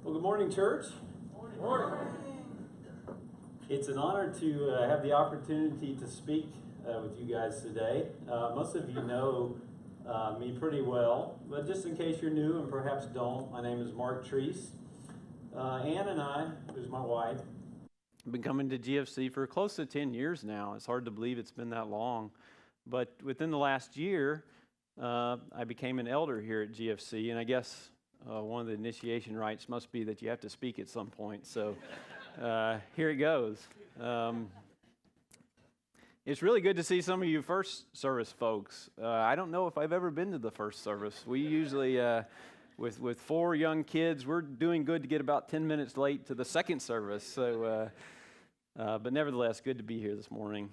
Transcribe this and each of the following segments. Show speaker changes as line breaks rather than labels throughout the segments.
Well, good morning, church.
Good morning.
It's an honor to have the opportunity to speak with you guys today. Most of you know me pretty well, but just in case you're new and perhaps don't, my name is Mark Treece. Ann and I, who's my wife, have been coming to GFC for close to 10 years now. It's hard to believe it's been that long. But within the last year, I became an elder here at GFC, and I guess one of the initiation rites must be that you have to speak at some point. So here it goes. It's really good to see some of you first service folks. I don't know if I've ever been to the first service. We usually, with 4 young kids, we're doing good to get about 10 minutes late to the second service. So, but nevertheless, good to be here this morning.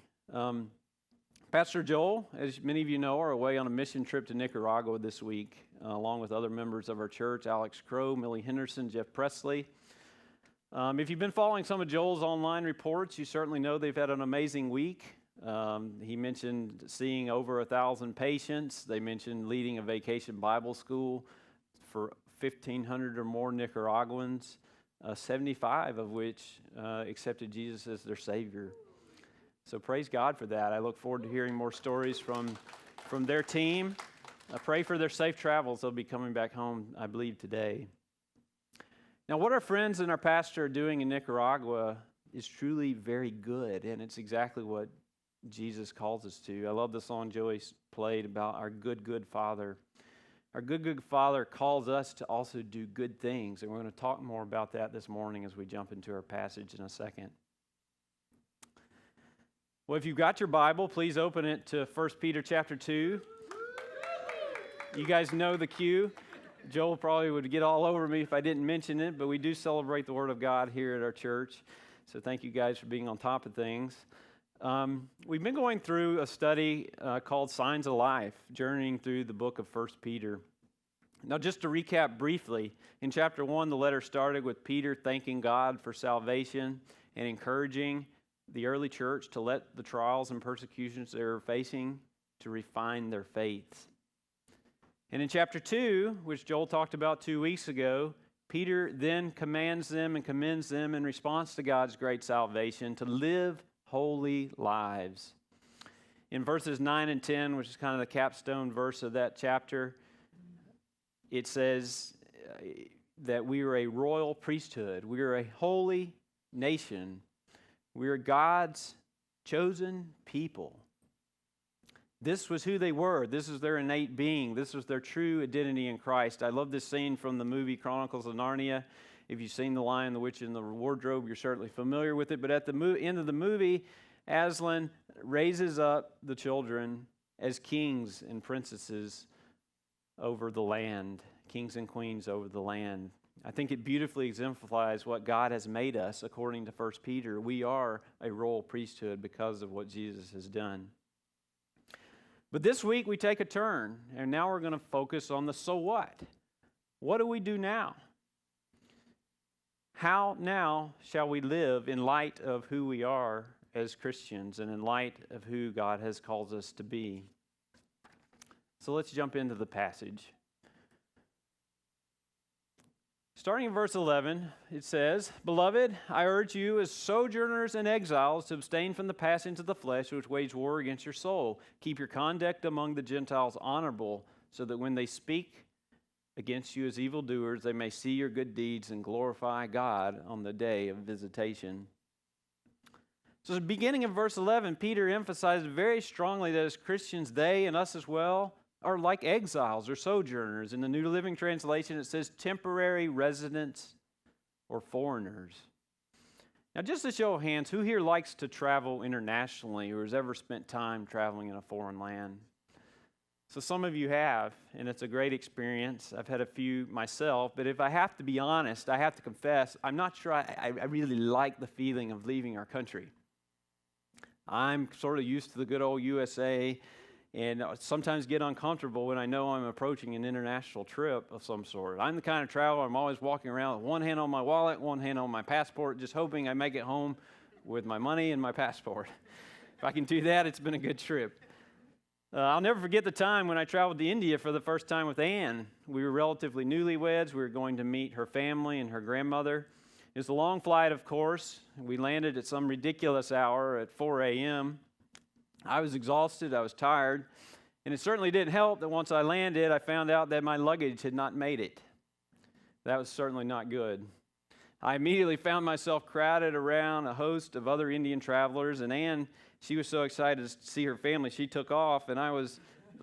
Pastor Joel, as many of you know, are away on a mission trip to Nicaragua this week, along with other members of our church, Alex Crow, Millie Henderson, Jeff Presley. If you've been following some of Joel's online reports, you certainly know they've had an amazing week. He mentioned seeing over 1,000 patients. They mentioned leading a vacation Bible school for 1,500 or more Nicaraguans, 75 of which accepted Jesus as their Savior. So praise God for that. I look forward to hearing more stories from their team. I pray for their safe travels. They'll be coming back home, I believe, today. Now, what our friends and our pastor are doing in Nicaragua is truly very good, and it's exactly what Jesus calls us to. I love the song Joey played about our good, good Father. Our good, good Father calls us to also do good things, and we're going to talk more about that this morning as we jump into our passage in a second. Well, if you've got your Bible, please open it to 1 Peter chapter 2. You guys know the cue. Joel probably would get all over me if I didn't mention it, but we do celebrate the Word of God here at our church. So thank you guys for being on top of things. We've been going through a study called Signs of Life, journeying through the book of 1 Peter. Now, just to recap briefly, in chapter 1, the letter started with Peter thanking God for salvation and encouraging the early church to let the trials and persecutions they were facing to refine their faith. And in chapter 2, which Joel talked about 2 weeks ago, Peter then commands them and commends them in response to God's great salvation to live holy lives. In verses 9 and 10, which is kind of the capstone verse of that chapter, it says that we are a royal priesthood. We are a holy nation. We are God's chosen people. This was who they were. This is their innate being. This was their true identity in Christ. I love this scene from the movie Chronicles of Narnia. If you've seen The Lion, the Witch, and the Wardrobe, you're certainly familiar with it. But at the end of the movie, Aslan raises up the children as kings and princesses over the land, kings and queens over the land. I think it beautifully exemplifies what God has made us according to 1 Peter. We are a royal priesthood because of what Jesus has done. But this week we take a turn, and now we're going to focus on the so what. What do we do now? How now shall we live in light of who we are as Christians and in light of who God has called us to be? So let's jump into the passage. Starting in verse 11, it says, "Beloved, I urge you as sojourners and exiles to abstain from the passions of the flesh which wage war against your soul. Keep your conduct among the Gentiles honorable, so that when they speak against you as evildoers, they may see your good deeds and glorify God on the day of visitation." So at the beginning of verse 11, Peter emphasized very strongly that as Christians, they and us as well, are like exiles or sojourners. In the New Living Translation, it says temporary residents or foreigners. Now, just a show of hands, who here likes to travel internationally or has ever spent time traveling in a foreign land? So some of you have, and it's a great experience. I've had a few myself, but if I have to be honest, I have to confess, I'm not sure I really like the feeling of leaving our country. I'm sort of used to the good old USA, and sometimes get uncomfortable when I know I'm approaching an international trip of some sort. I'm the kind of traveler, I'm always walking around with one hand on my wallet, one hand on my passport, just hoping I make it home with my money and my passport. If I can do that, it's been a good trip. I'll never forget the time when I traveled to India for the first time with Ann. We were relatively newlyweds. We were going to meet her family and her grandmother. It was a long flight, of course. We landed at some ridiculous hour at 4 a.m. I was exhausted. I was tired. And it certainly didn't help that once I landed, I found out that my luggage had not made it. That was certainly not good. I immediately found myself crowded around a host of other Indian travelers, and Ann, she was so excited to see her family, she took off, and I was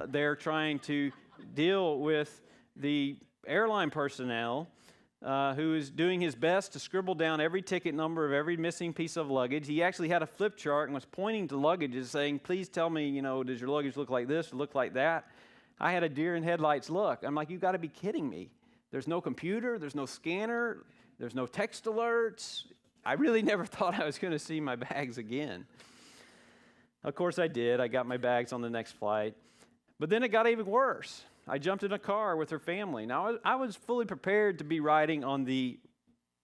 there trying to deal with the airline personnel who was doing his best to scribble down every ticket number of every missing piece of luggage. He actually had a flip chart and was pointing to luggages saying, please tell me, does your luggage look like this or look like that? I had a deer in headlights look. I'm like, you've got to be kidding me. There's no computer, there's no scanner, there's no text alerts. I really never thought I was going to see my bags again. Of course I did. I got my bags on the next flight. But then it got even worse. I jumped in a car with her family. Now, I was fully prepared to be riding on the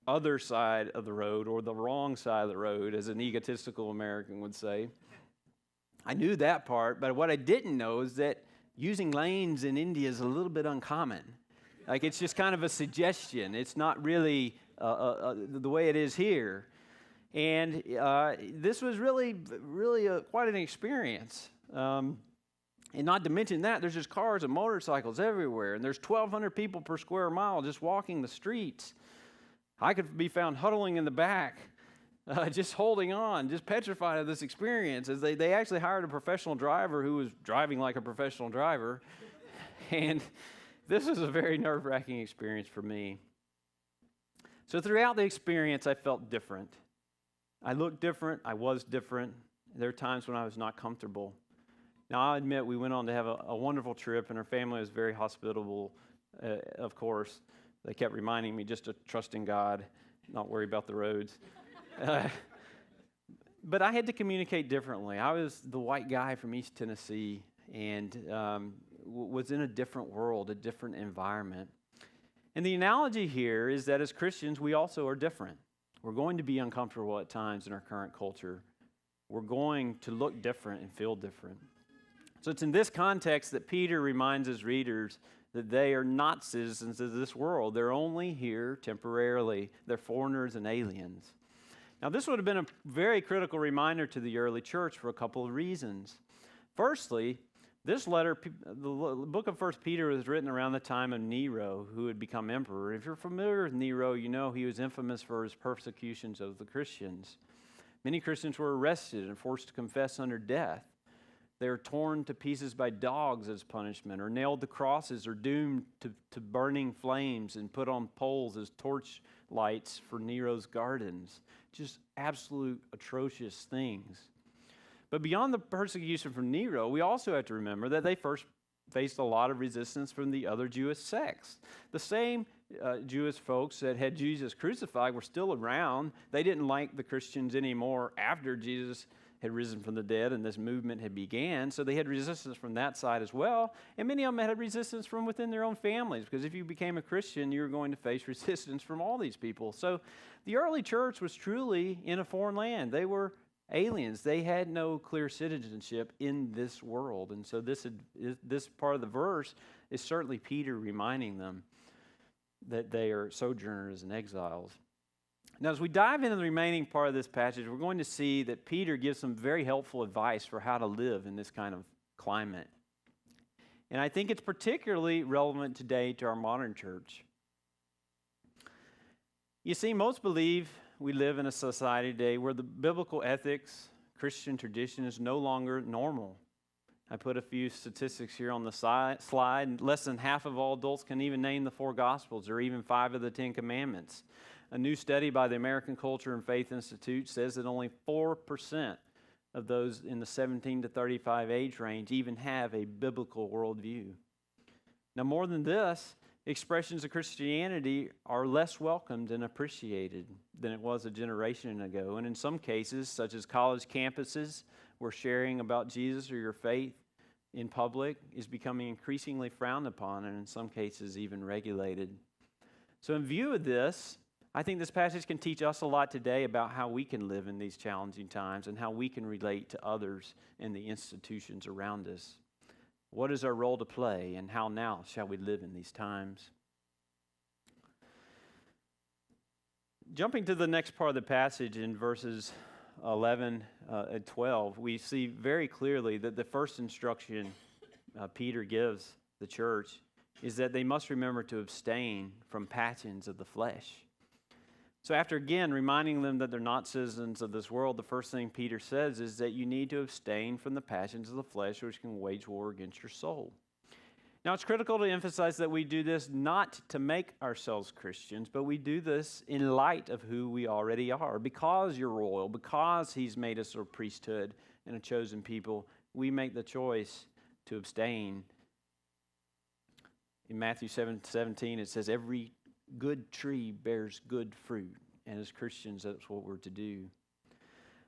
other side of the road, or the wrong side of the road, as an egotistical American would say. I knew that part, but what I didn't know is that using lanes in India is a little bit uncommon. Like, it's just kind of a suggestion. It's not really the way it is here. And this was really quite an experience. And not to mention that, there's just cars and motorcycles everywhere, and there's 1,200 people per square mile just walking the streets. I could be found huddling in the back, just holding on, just petrified of this experience, as they actually hired a professional driver who was driving like a professional driver. And this was a very nerve-wracking experience for me. So throughout the experience, I felt different. I looked different. I was different. There were times when I was not comfortable. Now, I admit we went on to have a wonderful trip, and her family was very hospitable, of course. They kept reminding me just to trust in God, not worry about the roads. But I had to communicate differently. I was the white guy from East Tennessee and was in a different world, a different environment. And the analogy here is that as Christians, we also are different. We're going to be uncomfortable at times in our current culture. We're going to look different and feel different. So it's in this context that Peter reminds his readers that they are not citizens of this world. They're only here temporarily. They're foreigners and aliens. Now, this would have been a very critical reminder to the early church for a couple of reasons. Firstly, this letter, the book of 1 Peter, was written around the time of Nero, who had become emperor. If you're familiar with Nero, you know he was infamous for his persecutions of the Christians. Many Christians were arrested and forced to confess under death. They were torn to pieces by dogs as punishment, or nailed to crosses, or doomed to burning flames and put on poles as torch lights for Nero's gardens. Just absolute atrocious things. But beyond the persecution from Nero, we also have to remember that they first faced a lot of resistance from the other Jewish sects. The same Jewish folks that had Jesus crucified were still around. They didn't like the Christians anymore after Jesus had risen from the dead and this movement had began, so they had resistance from that side as well. And many of them had resistance from within their own families, because if you became a Christian, you were going to face resistance from all these people. So the early church was truly in a foreign land. They were aliens. They had no clear citizenship in this world. And so this part of the verse is certainly Peter reminding them that they are sojourners and exiles. Now, as we dive into the remaining part of this passage, we're going to see that Peter gives some very helpful advice for how to live in this kind of climate. And I think it's particularly relevant today to our modern church. You see, most believe we live in a society today where the biblical ethics, Christian tradition is no longer normal. I put a few statistics here on the slide. Less than half of all adults can even name the 4 Gospels or even 5 of the 10 Commandments. A new study by the American Culture and Faith Institute says that only 4% of those in the 17 to 35 age range even have a biblical worldview. Now, more than this, expressions of Christianity are less welcomed and appreciated than it was a generation ago. And in some cases, such as college campuses, where sharing about Jesus or your faith in public is becoming increasingly frowned upon, and in some cases even regulated. So in view of this, I think this passage can teach us a lot today about how we can live in these challenging times and how we can relate to others and the institutions around us. What is our role to play, and how now shall we live in these times? Jumping to the next part of the passage in verses 11 and 12, we see very clearly that the first instruction Peter gives the church is that they must remember to abstain from passions of the flesh. So after again reminding them that they're not citizens of this world, the first thing Peter says is that you need to abstain from the passions of the flesh, which can wage war against your soul. Now, it's critical to emphasize that we do this not to make ourselves Christians, but we do this in light of who we already are. Because you're royal, because He's made us a priesthood and a chosen people, we make the choice to abstain. In Matthew 7:17, it says, every good tree bears good fruit. And as Christians, that's what we're to do.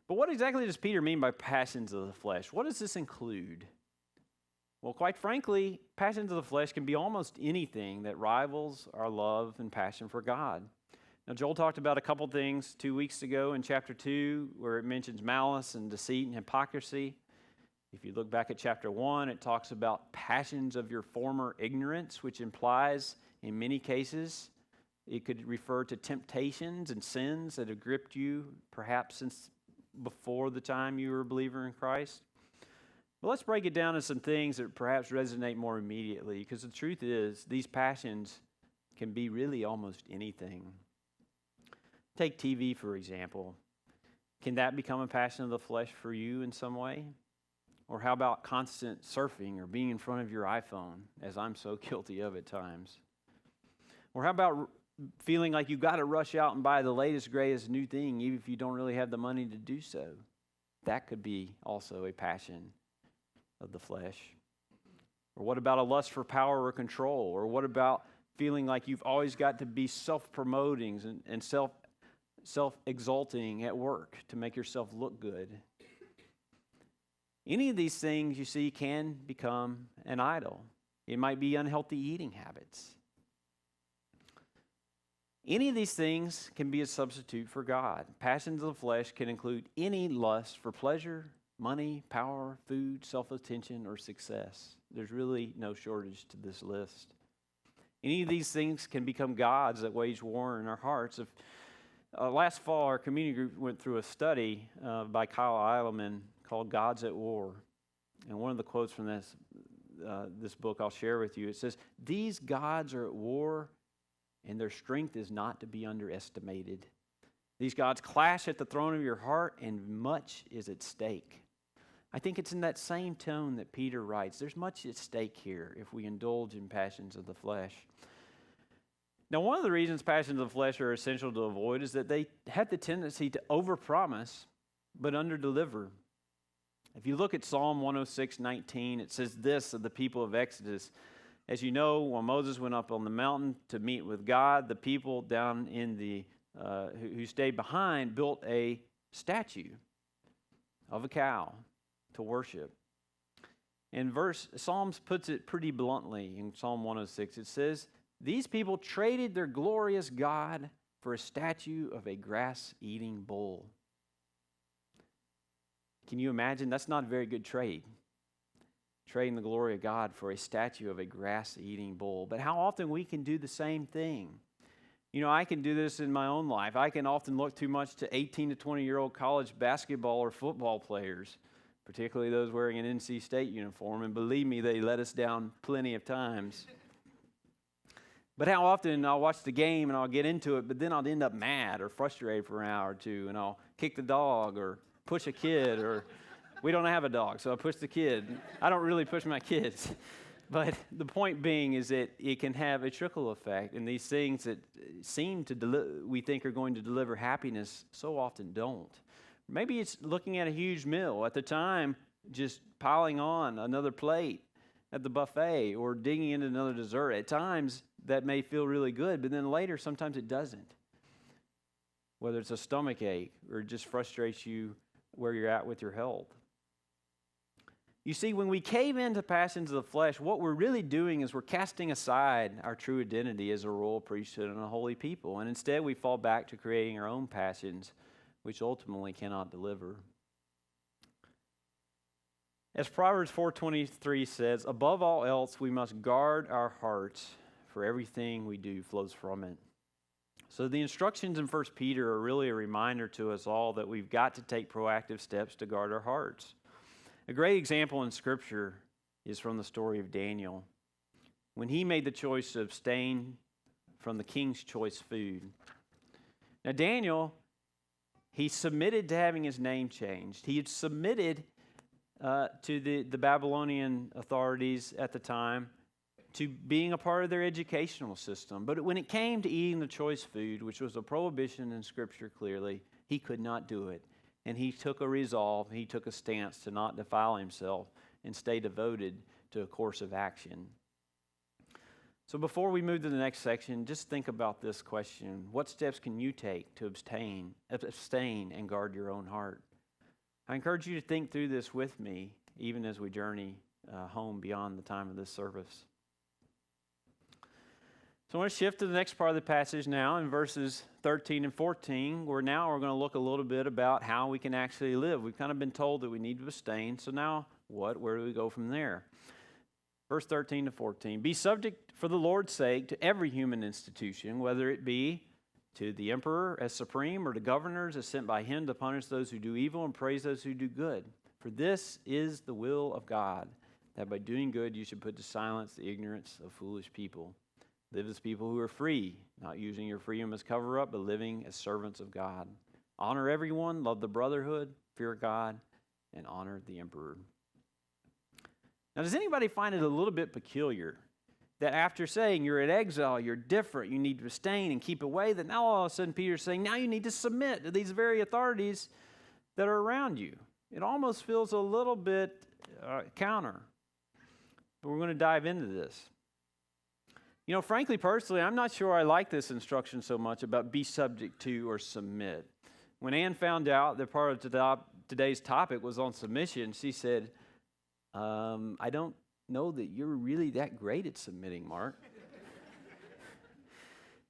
But what exactly does Peter mean by passions of the flesh? What does this include? Well, quite frankly, passions of the flesh can be almost anything that rivals our love and passion for God. Now, Joel talked about a couple things 2 weeks ago in chapter 2, where it mentions malice and deceit and hypocrisy. If you look back at chapter 1, it talks about passions of your former ignorance, which implies, in many cases, it could refer to temptations and sins that have gripped you, perhaps since before the time you were a believer in Christ. But let's break it down to some things that perhaps resonate more immediately, because the truth is, these passions can be really almost anything. Take TV, for example. Can that become a passion of the flesh for you in some way? Or how about constant surfing or being in front of your iPhone, as I'm so guilty of at times? Or how about feeling like you've got to rush out and buy the latest, greatest new thing, even if you don't really have the money to do so? That could be also a passion of the flesh. Or what about a lust for power or control? Or what about feeling like you've always got to be self-promoting and self-exalting at work to make yourself look good? Any of these things, you see, can become an idol. It might be unhealthy eating habits. Any of these things can be a substitute for God. Passions of the flesh can include any lust for pleasure, money, power, food, self-attention, or success. There's really no shortage to this list. Any of these things can become gods that wage war in our hearts. Last fall, our community group went through a study by Kyle Eidelman called Gods at War. And one of the quotes from this book I'll share with you, it says, "These gods are at war, and their strength is not to be underestimated. These gods clash at the throne of your heart, and much is at stake." I think it's in that same tone that Peter writes. There's much at stake here if we indulge in passions of the flesh. Now, one of the reasons passions of the flesh are essential to avoid is that they have the tendency to overpromise but underdeliver. If you look at Psalm 106:19, it says this of the people of Exodus: "As you know, when Moses went up on the mountain to meet with God, the people down in the who stayed behind built a statue of a cow to worship." And Psalms puts it pretty bluntly in Psalm 106. It says, "These people traded their glorious God for a statue of a grass-eating bull." Can you imagine? That's not a very good trade. Trading the glory of God for a statue of a grass-eating bull. But how often we can do the same thing. You know, I can do this in my own life. I can often look too much to 18 to 20-year-old college basketball or football players, particularly those wearing an NC State uniform. And believe me, they let us down plenty of times. But how often I'll watch the game and I'll get into it, but then I'll end up mad or frustrated for an hour or two, and I'll kick the dog or push a kid, or we don't have a dog, so I push the kid. I don't really push my kids. But the point being is that it can have a trickle effect, and these things that seem to we think are going to deliver happiness so often don't. Maybe it's looking at a huge meal. At the time, just piling on another plate at the buffet or digging into another dessert. At times, that may feel really good, but then later, sometimes it doesn't. Whether it's a stomach ache or it just frustrates you where you're at with your health. You see, when we cave into passions of the flesh, what we're really doing is we're casting aside our true identity as a royal priesthood and a holy people. And instead, we fall back to creating our own passions, which ultimately cannot deliver. As Proverbs 4:23 says, above all else, we must guard our hearts, for everything we do flows from it. So the instructions in 1 Peter are really a reminder to us all that we've got to take proactive steps to guard our hearts. A great example in Scripture is from the story of Daniel, when he made the choice to abstain from the king's choice food. Now Daniel, he submitted to having his name changed. He had submitted to the Babylonian authorities at the time to being a part of their educational system. But when it came to eating the choice food, which was a prohibition in Scripture clearly, he could not do it. And he took a resolve, he took a stance to not defile himself and stay devoted to a course of action. So before we move to the next section, just think about this question. What steps can you take to abstain and guard your own heart? I encourage you to think through this with me, even as we journey home beyond the time of this service. So I want to shift to the next part of the passage now in verses 13 and 14, where now we're going to look a little bit about how we can actually live. We've kind of been told that we need to abstain, so now what? Where do we go from there? Verse 13 to 14, be subject for the Lord's sake to every human institution, whether it be to the emperor as supreme or to governors as sent by him to punish those who do evil and praise those who do good. For this is the will of God, that by doing good you should put to silence the ignorance of foolish people. Live as people who are free, not using your freedom as cover-up, but living as servants of God. Honor everyone, love the brotherhood, fear God, and honor the emperor. Now, does anybody find it a little bit peculiar that after saying you're in exile, you're different, you need to abstain and keep away, that now all of a sudden Peter's saying now you need to submit to these very authorities that are around you? It almost feels a little bit counter. But we're going to dive into this. You know, frankly, personally, I'm not sure I like this instruction so much about be subject to or submit. When Ann found out that part of today's topic was on submission, she said, I don't know that you're really that great at submitting, Mark.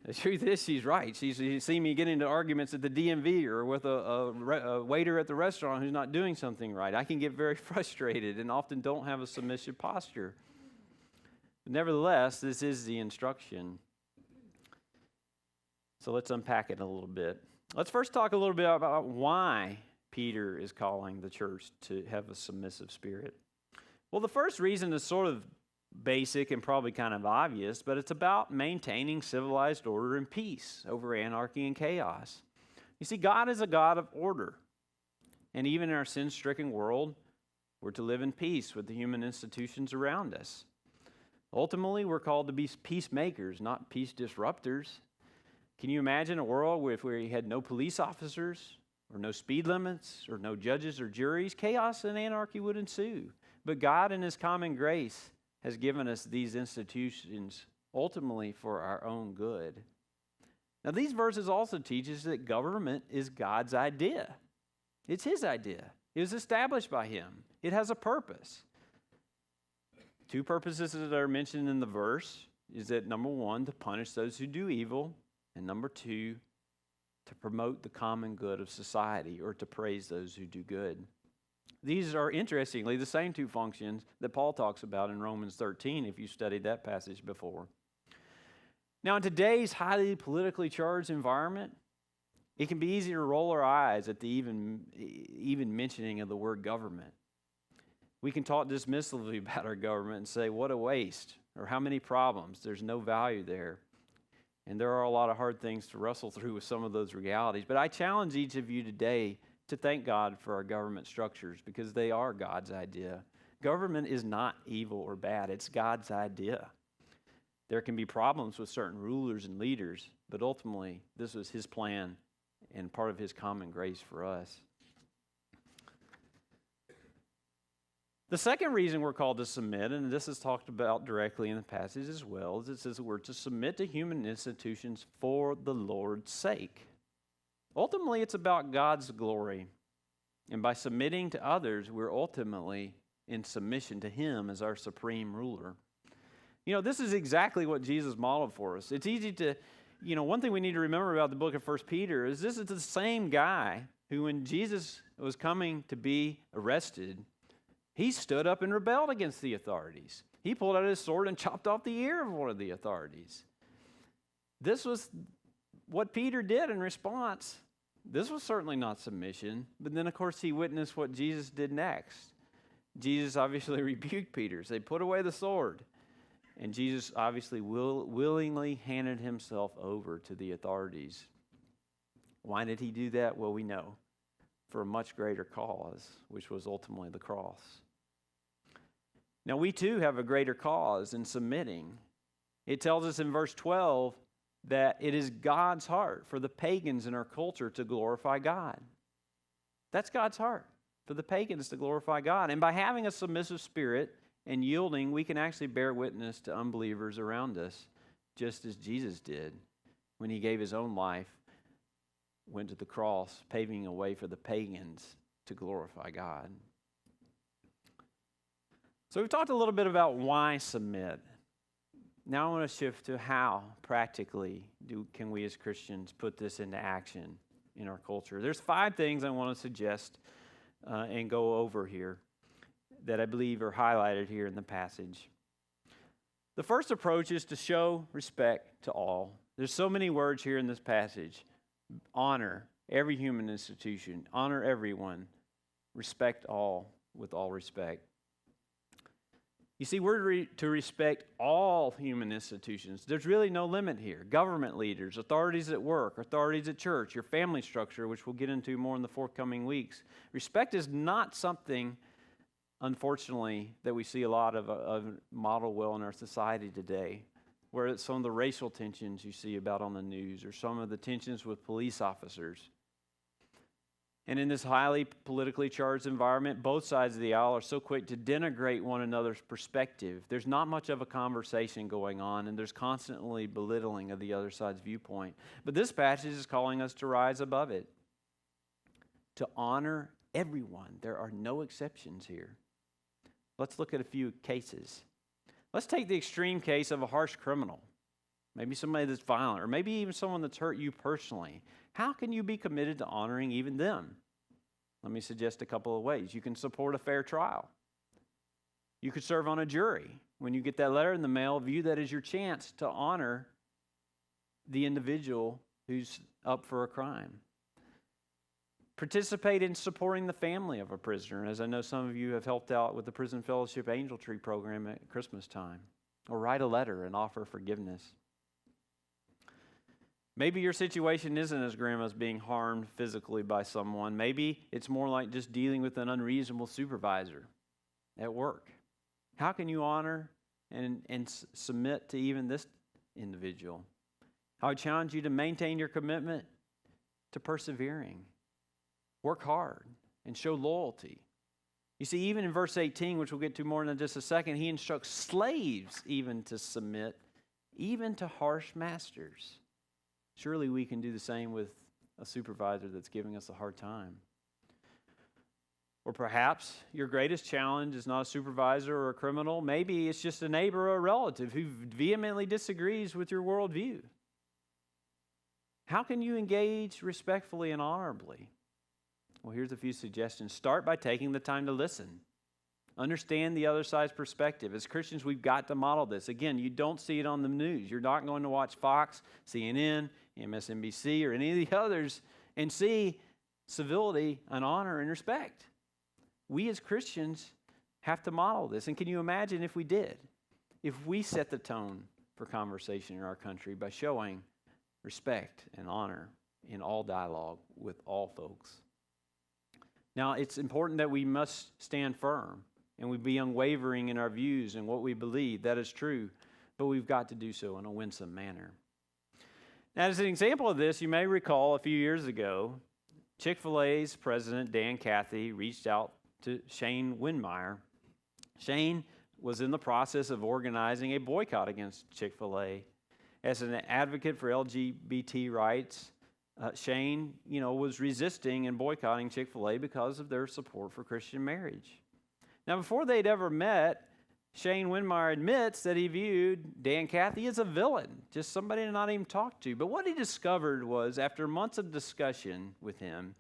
The truth is, she's right. She's seen me get into arguments at the DMV or with a waiter at the restaurant who's not doing something right. I can get very frustrated and often don't have a submissive posture. But nevertheless, this is the instruction. So let's unpack it a little bit. Let's first talk a little bit about why Peter is calling the church to have a submissive spirit. Well, the first reason is sort of basic and probably kind of obvious, but it's about maintaining civilized order and peace over anarchy and chaos. You see, God is a God of order. And even in our sin-stricken world, we're to live in peace with the human institutions around us. Ultimately, we're called to be peacemakers, not peace disruptors. Can you imagine a world where if we had no police officers or no speed limits or no judges or juries? Chaos and anarchy would ensue. But God in His common grace has given us these institutions ultimately for our own good. Now, these verses also teach us that government is God's idea. It's His idea. It was established by Him. It has a purpose. Two purposes that are mentioned in the verse is that, number one, to punish those who do evil, and number two, to promote the common good of society or to praise those who do good. These are, interestingly, the same two functions that Paul talks about in Romans 13, if you studied that passage before. Now, in today's highly politically charged environment, it can be easy to roll our eyes at the even mentioning of the word government. We can talk dismissively about our government and say, what a waste, or how many problems, there's no value there. And there are a lot of hard things to wrestle through with some of those realities. But I challenge each of you today to thank God for our government structures because they are God's idea. Government is not evil or bad. It's God's idea. There can be problems with certain rulers and leaders, but ultimately this was His plan and part of His common grace for us. The second reason we're called to submit, and this is talked about directly in the passage as well, is it says we're to submit to human institutions for the Lord's sake. Ultimately, it's about God's glory. And by submitting to others, we're ultimately in submission to Him as our supreme ruler. You know, this is exactly what Jesus modeled for us. It's easy to, one thing we need to remember about the book of 1 Peter is this is the same guy who, when Jesus was coming to be arrested, He stood up and rebelled against the authorities. He pulled out his sword and chopped off the ear of one of the authorities. This was what Peter did in response. This was certainly not submission, but then, of course, he witnessed what Jesus did next. Jesus obviously rebuked Peter. They put away the sword. And Jesus obviously willingly handed himself over to the authorities. Why did he do that? Well, we know. For a much greater cause, which was ultimately the cross. Now, we too have a greater cause in submitting. It tells us in verse 12 that it is God's heart for the pagans in our culture to glorify God. That's God's heart, for the pagans to glorify God. And by having a submissive spirit and yielding, we can actually bear witness to unbelievers around us, just as Jesus did when he gave his own life, went to the cross, paving a way for the pagans to glorify God. So we've talked a little bit about why submit. Now I want to shift to how practically can we as Christians put this into action in our culture. There's 5 things I want to suggest and go over here that I believe are highlighted here in the passage. The first approach is to show respect to all. There's so many words here in this passage. Honor every human institution. Honor everyone. Respect all with all respect. You see, we're to respect all human institutions. There's really no limit here. Government leaders, authorities at work, authorities at church, your family structure, which we'll get into more in the forthcoming weeks. Respect is not something, unfortunately, that we see a lot of model well in our society today, where it's some of the racial tensions you see about on the news or some of the tensions with police officers. And in this highly politically charged environment, both sides of the aisle are so quick to denigrate one another's perspective. There's not much of a conversation going on, and there's constantly belittling of the other side's viewpoint. But this passage is calling us to rise above it, to honor everyone. There are no exceptions here. Let's look at a few cases. Let's take the extreme case of a harsh criminal, maybe somebody that's violent, or maybe even someone that's hurt you personally. How can you be committed to honoring even them? Let me suggest a couple of ways. You can support a fair trial. You could serve on a jury. When you get that letter in the mail, view that as your chance to honor the individual who's up for a crime. Participate in supporting the family of a prisoner, as I know some of you have helped out with the Prison Fellowship Angel Tree program at Christmas time. Or write a letter and offer forgiveness. Maybe your situation isn't as grim as being harmed physically by someone. Maybe it's more like just dealing with an unreasonable supervisor at work. How can you honor and submit to even this individual? I would challenge you to maintain your commitment to persevering. Work hard and show loyalty. You see, even in verse 18, which we'll get to more in just a second, he instructs slaves even to submit, even to harsh masters. Surely we can do the same with a supervisor that's giving us a hard time. Or perhaps your greatest challenge is not a supervisor or a criminal. Maybe it's just a neighbor or a relative who vehemently disagrees with your worldview. How can you engage respectfully and honorably? Well, here's a few suggestions. Start by taking the time to listen. Understand the other side's perspective. As Christians, we've got to model this. Again, you don't see it on the news. You're not going to watch Fox, CNN, MSNBC, or any of the others and see civility and honor and respect. We as Christians have to model this. And can you imagine if we did? If we set the tone for conversation in our country by showing respect and honor in all dialogue with all folks. Now, it's important that we must stand firm and we be unwavering in our views and what we believe. That is true, but we've got to do so in a winsome manner. Now, as an example of this, you may recall a few years ago, Chick-fil-A's president, Dan Cathy, reached out to Shane Windmeyer. Shane was in the process of organizing a boycott against Chick-fil-A. As an advocate for LGBT rights, Shane, was resisting and boycotting Chick-fil-A because of their support for Christian marriage. Now, before they'd ever met, Shane Windmeyer admits that he viewed Dan Cathy as a villain, just somebody to not even talk to. But what he discovered was, after months of discussion with him,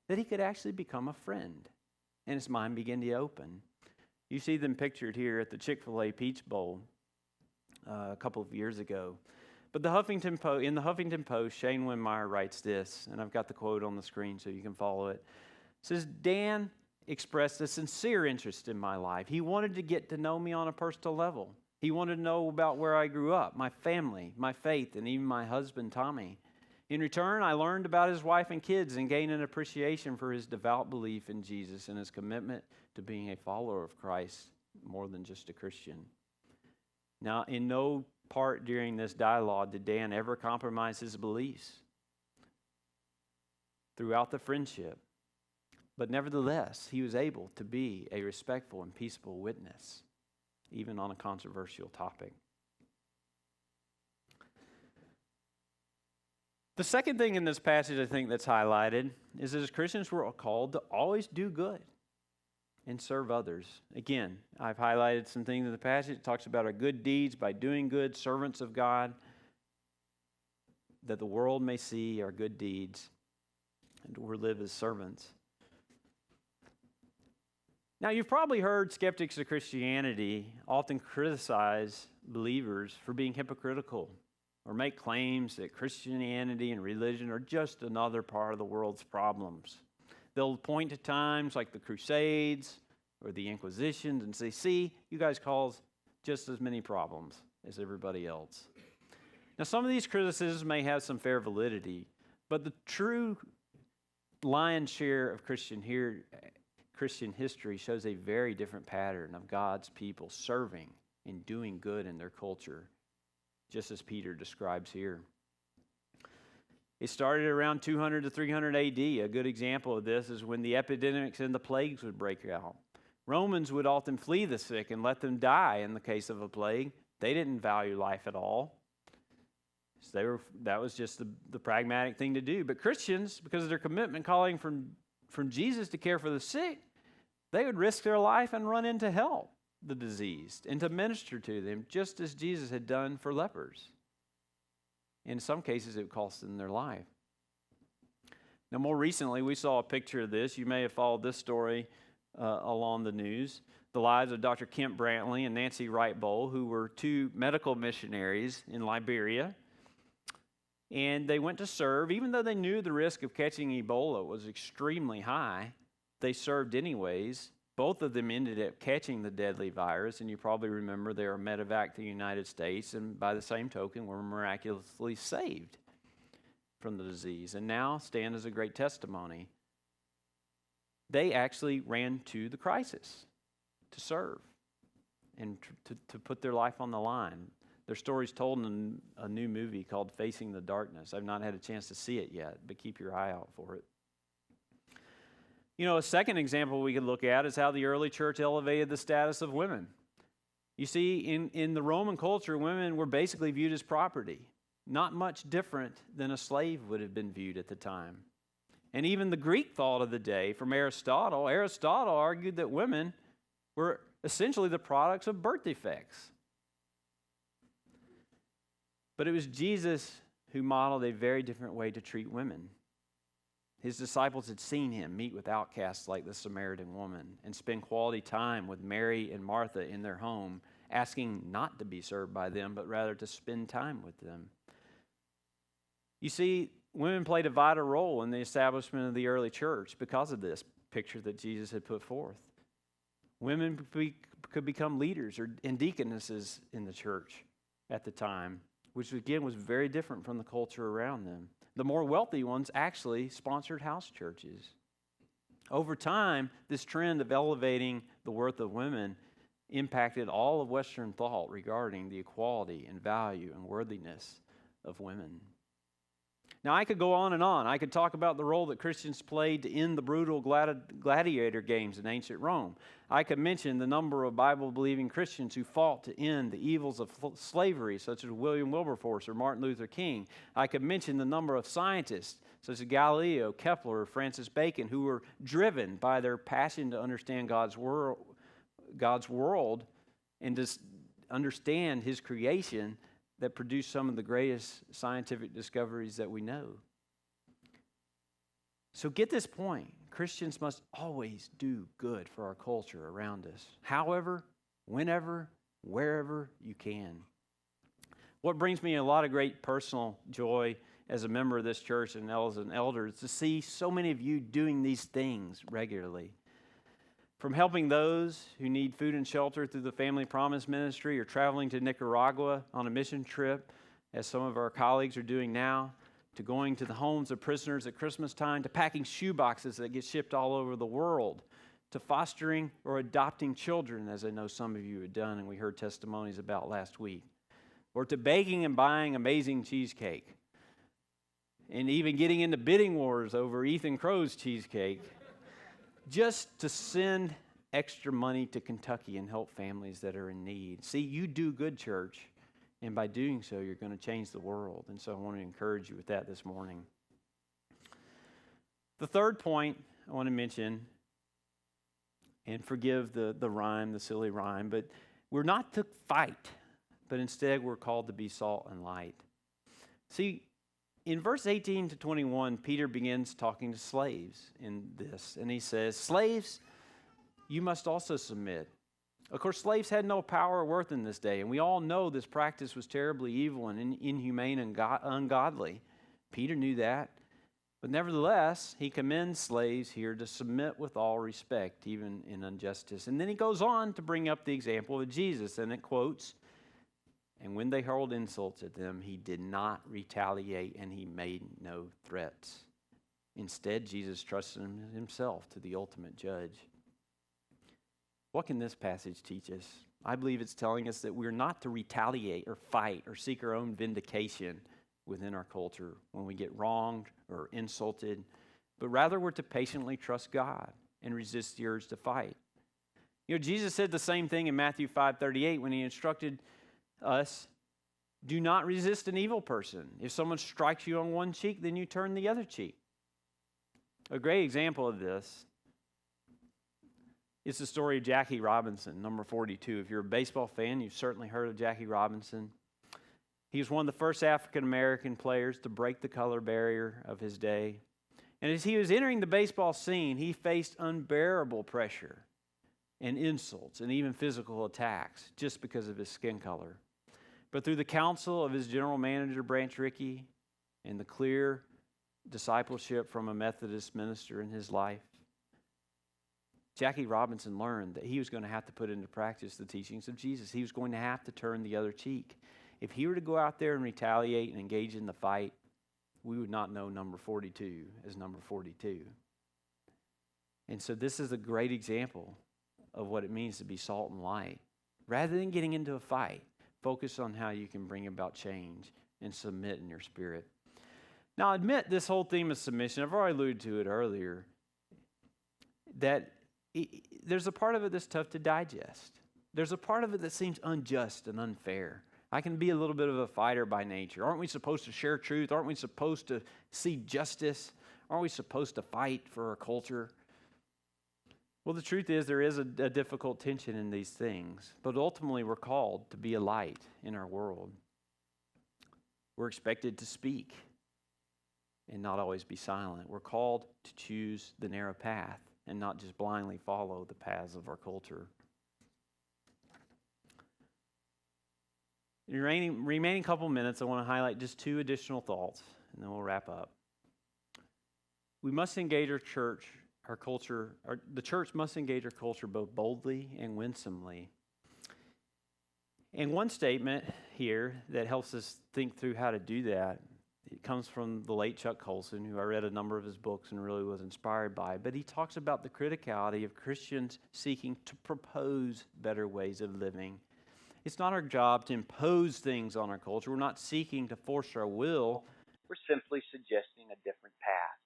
that he could actually become a friend, and his mind began to open. You see them pictured here at the Chick-fil-A Peach Bowl a couple of years ago. But in the Huffington Post, Shane Winmeyer writes this, and I've got the quote on the screen so you can follow it. It says, Dan expressed a sincere interest in my life. He wanted to get to know me on a personal level. He wanted to know about where I grew up, my family, my faith, and even my husband, Tommy. In return, I learned about his wife and kids and gained an appreciation for his devout belief in Jesus and his commitment to being a follower of Christ more than just a Christian. Now, in no part during this dialogue did Dan ever compromise his beliefs throughout the friendship. But nevertheless, he was able to be a respectful and peaceable witness, even on a controversial topic. The second thing in this passage I think that's highlighted is that as Christians we're called to always do good and serve others. Again, I've highlighted some things in the passage. It talks about our good deeds by doing good, servants of God, that the world may see our good deeds and we live as servants. Now, you've probably heard skeptics of Christianity often criticize believers for being hypocritical or make claims that Christianity and religion are just another part of the world's problems. They'll point to times like the Crusades or the Inquisitions and say, see, you guys cause just as many problems as everybody else. Now, some of these criticisms may have some fair validity, but the true lion's share of Christian history shows a very different pattern of God's people serving and doing good in their culture, just as Peter describes here. It started around 200 to 300 AD. A good example of this is when the epidemics and the plagues would break out. Romans would often flee the sick and let them die in the case of a plague. They didn't value life at all. So that was just the pragmatic thing to do. But Christians, because of their commitment calling from Jesus to care for the sick, they would risk their life and run in to help the diseased and to minister to them, just as Jesus had done for lepers. In some cases, it cost them their life. Now, more recently, we saw a picture of this. You may have followed this story along the news. The lives of Dr. Kemp Brantley and Nancy Wright Bowl, who were two medical missionaries in Liberia. And they went to serve. Even though they knew the risk of catching Ebola was extremely high, they served anyways. Both of them ended up catching the deadly virus, and you probably remember they were medevaced to the United States, and by the same token were miraculously saved from the disease, and now stand as a great testimony. They actually ran to the crisis to serve and to put their life on the line. Their story's told in a new movie called Facing the Darkness. I've not had a chance to see it yet, but keep your eye out for it. You know, a second example we could look at is how the early church elevated the status of women. You see, in the Roman culture, women were basically viewed as property, not much different than a slave would have been viewed at the time. And even the Greek thought of the day from Aristotle argued that women were essentially the products of birth defects. But it was Jesus who modeled a very different way to treat women. His disciples had seen him meet with outcasts like the Samaritan woman and spend quality time with Mary and Martha in their home, asking not to be served by them, but rather to spend time with them. You see, women played a vital role in the establishment of the early church because of this picture that Jesus had put forth. Women could become leaders and deaconesses in the church at the time, which again was very different from the culture around them. The more wealthy ones actually sponsored house churches. Over time, this trend of elevating the worth of women impacted all of Western thought regarding the equality and value and worthiness of women. Now, I could go on and on. I could talk about the role that Christians played to end the brutal gladiator games in ancient Rome. I could mention the number of Bible-believing Christians who fought to end the evils of slavery, such as William Wilberforce or Martin Luther King. I could mention the number of scientists, such as Galileo, Kepler, or Francis Bacon, who were driven by their passion to understand God's world and to understand His creation, that produced some of the greatest scientific discoveries that we know. So get this point. Christians must always do good for our culture around us. However, whenever, wherever you can. What brings me a lot of great personal joy as a member of this church and as an elder is to see so many of you doing these things regularly. From helping those who need food and shelter through the Family Promise Ministry, or traveling to Nicaragua on a mission trip, as some of our colleagues are doing now, to going to the homes of prisoners at Christmas time, to packing shoe boxes that get shipped all over the world, to fostering or adopting children, as I know some of you have done and we heard testimonies about last week, or to baking and buying amazing cheesecake, and even getting into bidding wars over Ethan Crow's cheesecake, just to send extra money to Kentucky and help families that are in need. See, you do good, church. And by doing so, you're going to change the world. And so I want to encourage you with that this morning. The third point I want to mention, and forgive the rhyme, the silly rhyme, but we're not to fight, but instead we're called to be salt and light. See, in verse 18 to 21, Peter begins talking to slaves in this. And he says, slaves, you must also submit. Of course, slaves had no power or worth in this day, and we all know this practice was terribly evil and inhumane and ungodly. Peter knew that. But nevertheless, he commends slaves here to submit with all respect, even in injustice. And then he goes on to bring up the example of Jesus, and it quotes, and when they hurled insults at them, he did not retaliate, and he made no threats. Instead, Jesus trusted himself to the ultimate judge. What can this passage teach us? I believe it's telling us that we're not to retaliate or fight or seek our own vindication within our culture when we get wronged or insulted, but rather we're to patiently trust God and resist the urge to fight. You know, Jesus said the same thing in Matthew 5:38 when he instructed us, do not resist an evil person. If someone strikes you on one cheek, then you turn the other cheek. A great example of this is the story of Jackie Robinson, number 42. If you're a baseball fan, you've certainly heard of Jackie Robinson. He was one of the first African-American players to break the color barrier of his day. And as he was entering the baseball scene, he faced unbearable pressure and insults and even physical attacks just because of his skin color. But through the counsel of his general manager, Branch Rickey, and the clear discipleship from a Methodist minister in his life, Jackie Robinson learned that he was going to have to put into practice the teachings of Jesus. He was going to have to turn the other cheek. If he were to go out there and retaliate and engage in the fight, we would not know number 42 as number 42. And so this is a great example of what it means to be salt and light. Rather than getting into a fight, focus on how you can bring about change and submit in your spirit. Now, admit this whole theme of submission, I've already alluded to it earlier, that there's a part of it that's tough to digest. There's a part of it that seems unjust and unfair. I can be a little bit of a fighter by nature. Aren't we supposed to share truth? Aren't we supposed to see justice? Aren't we supposed to fight for our culture? Well, the truth is there is a difficult tension in these things, but ultimately we're called to be a light in our world. We're expected to speak and not always be silent. We're called to choose the narrow path and not just blindly follow the paths of our culture. In the remaining couple minutes, I want to highlight just two additional thoughts, and then we'll wrap up. We must engage our church, our culture. The church must engage our culture both boldly and winsomely. And one statement here that helps us think through how to do that, it comes from the late Chuck Colson, who I read a number of his books and really was inspired by. But he talks about the criticality of Christians seeking to propose better ways of living. It's not our job to impose things on our culture. We're not seeking to force our will. We're simply suggesting a different path,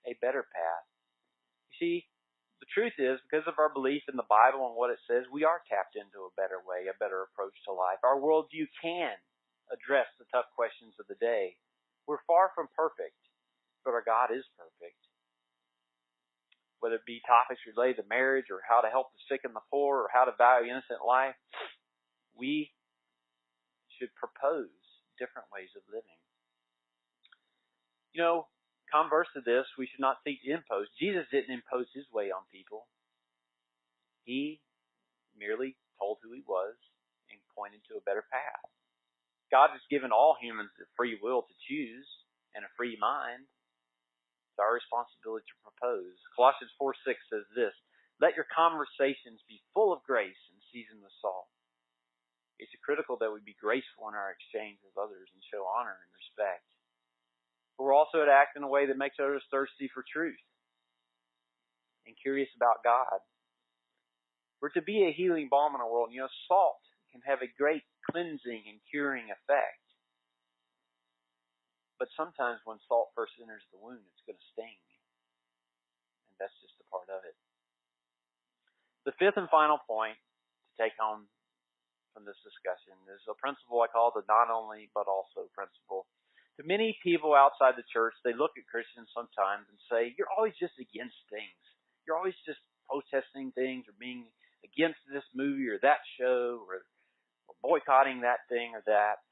a better path. You see, the truth is, because of our belief in the Bible and what it says, we are tapped into a better way, a better approach to life. Our worldview can address the tough questions of the day. We're far from perfect, but our God is perfect. Whether it be topics related to marriage or how to help the sick and the poor or how to value innocent life, we should propose different ways of living. You know,
Converse to this, we should not seek to impose. Jesus didn't impose his way on people. He merely told who he was and pointed to a better path. God has given all humans the free will to choose and a free mind. It's our responsibility to propose. Colossians 4:6 says this, "Let your conversations be full of grace and seasoned with salt." It's critical that we be graceful in our exchange with others and show honor and respect. But we're also to act in a way that makes others thirsty for truth and curious about God. We're to be a healing balm in our world. You know, salt can have a great cleansing and curing effect. But sometimes when salt first enters the wound, it's going to sting. And that's just a part of it. The fifth and final point to take home from this discussion is a principle I call the not only but also principle. To many people outside the church, they look at Christians sometimes and say, "You're always just against things. You're always just protesting things or being against this movie or that show or boycotting that thing or that."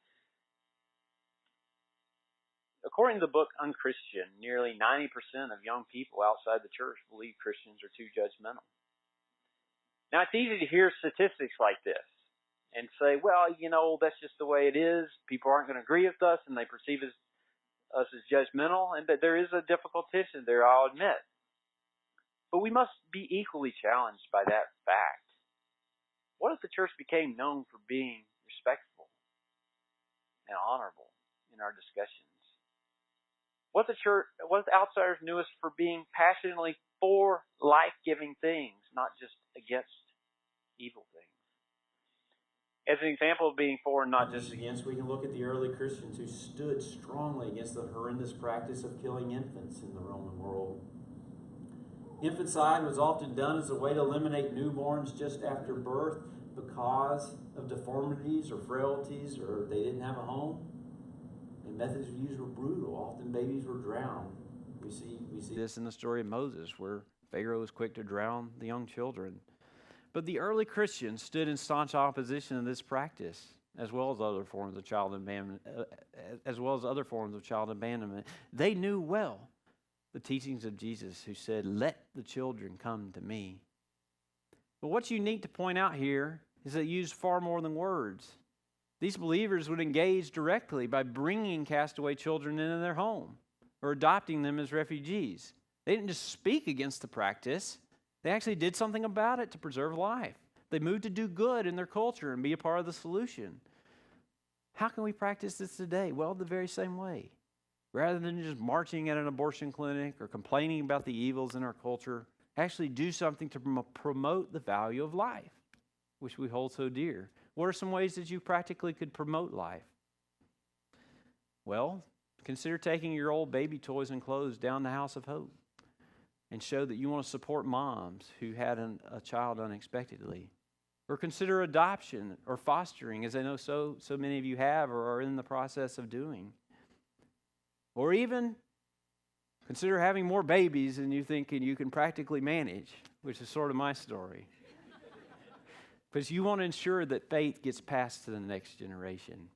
According to the book Unchristian, nearly 90% of young people outside the church believe Christians are too judgmental. Now, it's easy to hear statistics like this and say, well, you know, that's just the way it is. People aren't going to agree with us and they perceive us as judgmental. And that there is a difficult tension there, I'll admit. But we must be equally challenged by that fact. What if the church became known for being respectful and honorable in our discussions? What if the outsiders knew us for being passionately for life-giving things, not just against evil things? As an example of being for and not just against, we can look at the early Christians who stood strongly against the horrendous practice of killing infants in the Roman world. Infanticide was often done as a way to eliminate newborns just after birth because of deformities or frailties, or they didn't have a home. And methods used were brutal. Often babies were drowned. We see this in the story of Moses, where Pharaoh was quick to drown the young children. But the early Christians stood in staunch opposition to this practice, as well as other forms of child abandonment. They knew well the teachings of Jesus, who said, "Let the children come to me." But what's unique to point out here is that it used far more than words. These believers would engage directly by bringing castaway children into their home or adopting them as refugees. They didn't just speak against the practice. They actually did something about it to preserve life. They moved to do good in their culture and be a part of the solution. How can we practice this today? Well, the very same way. Rather than just marching at an abortion clinic or complaining about the evils in our culture, actually do something to promote the value of life, which we hold so dear. What are some ways that you practically could promote life? Well, consider taking your old baby toys and clothes down to House of Hope and show that you want to support moms who had a child unexpectedly. Or consider adoption or fostering, as I know so many of you have or are in the process of doing. Or even consider having more babies than you think you can practically manage, which is sort of my story. Because you want to ensure that faith gets passed to the next generation.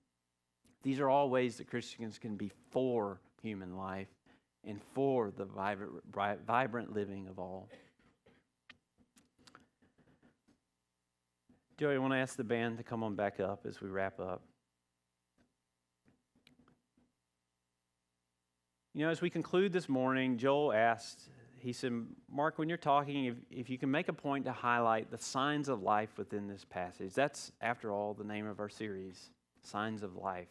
These are all ways that Christians can be for human life and for the vibrant living of all. Joey, I want to ask the band to come on back up as we wrap up. You know, as we conclude this morning, Joel asked, he said, Mark, when you're talking, if you can make a point to highlight the signs of life within this passage. That's, after all, the name of our series, Signs of Life.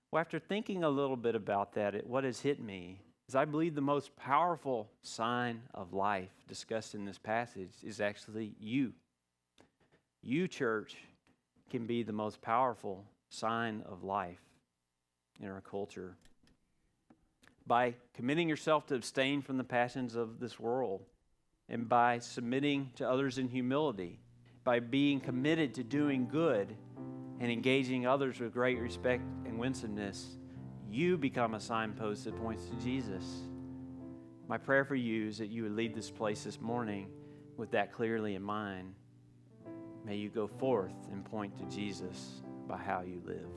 Well, after thinking a little bit about that, what has hit me is I believe the most powerful sign of life discussed in this passage is actually you. You, church, can be the most powerful sign of life in our culture. By committing yourself to abstain from the passions of this world, and by submitting to others in humility, by being committed to doing good and engaging others with great respect and winsomeness, you become a signpost that points to Jesus. My prayer for you is that you would leave this place this morning with that clearly in mind. May you go forth and point to Jesus by how you live.